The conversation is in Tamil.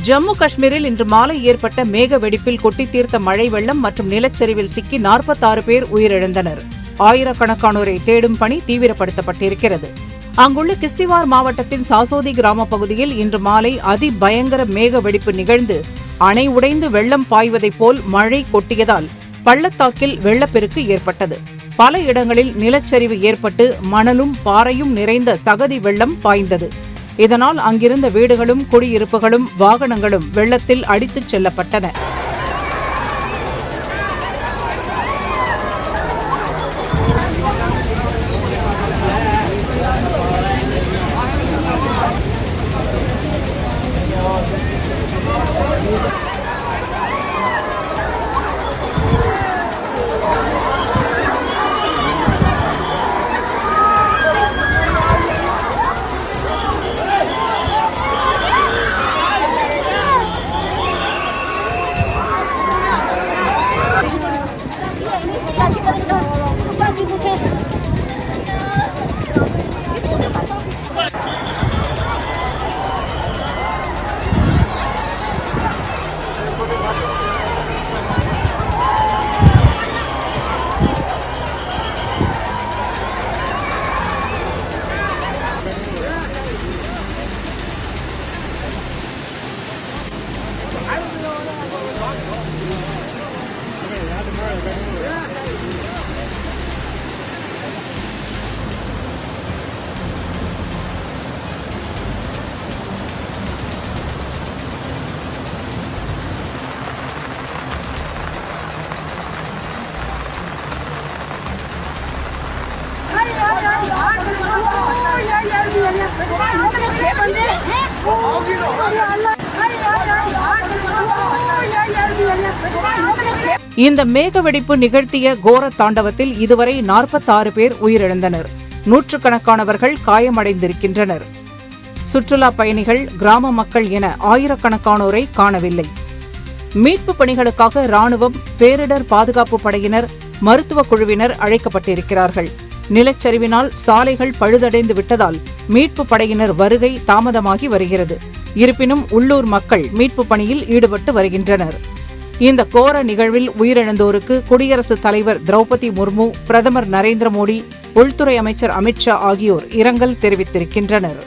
ஜம்மு காஷ்மீரில் இன்று மாலை ஏற்பட்ட மேக வெடிப்பில் கொட்டி தீர்த்த மழை வெள்ளம் மற்றும் நிலச்சரிவில் சிக்கி 46 பேர் உயிரிழந்தனர். ஆயிரக்கணக்கானோரை தேடும் பணி தீவிரப்படுத்தப்பட்டிருக்கிறது. அங்குள்ள கிஸ்திவார் மாவட்டத்தின் சாசோதி கிராம பகுதியில் இன்று மாலை அதிபயங்கர மேக வெடிப்பு நிகழ்ந்து அணை உடைந்து வெள்ளம் பாய்வதைப் போல் மழை கொட்டியதால் பள்ளத்தாக்கில் வெள்ளப்பெருக்கு ஏற்பட்டது. பல இடங்களில் நிலச்சரிவு ஏற்பட்டு மணலும் பாறையும் நிறைந்த சகதி வெள்ளம் பாய்ந்தது. இதனால் அங்கிருந்த வீடுகளும் குடியிருப்புகளும் வாகனங்களும் வெள்ளத்தில் அடித்துச் செல்லப்பட்டன. இந்த மேக வெடிப்பு நிகழ்த்திய கோர தாண்டவத்தில் இதுவரை 46 பேர் உயிரிழந்தனர். நூற்றுக்கணக்கானவர்கள் காயமடைந்திருக்கின்றனர். சுற்றுலா பயணிகள், கிராம மக்கள் என ஆயிரக்கணக்கானோரை காணவில்லை. மீட்பு பணிகளுக்காக ராணுவம், பேரிடர் பாதுகாப்பு படையினர், மருத்துவ குழுவினர் அழைக்கப்பட்டிருக்கிறார்கள். நிலச்சரிவினால் சாலைகள் பழுதடைந்து விட்டதால் மீட்பு படையினர் வருகை தாமதமாகி வருகிறது. இருப்பினும் உள்ளூர் மக்கள் மீட்பு பணியில் ஈடுபட்டு வருகின்றனர். இந்த கோர நிகழ்வில் உயிரிழந்தோருக்கு குடியரசுத் தலைவர் திரௌபதி முர்மு, பிரதமர் நரேந்திர மோடி, உள்துறை அமைச்சர் அமித்ஷா ஆகியோர் இரங்கல் தெரிவித்திருக்கின்றனர்.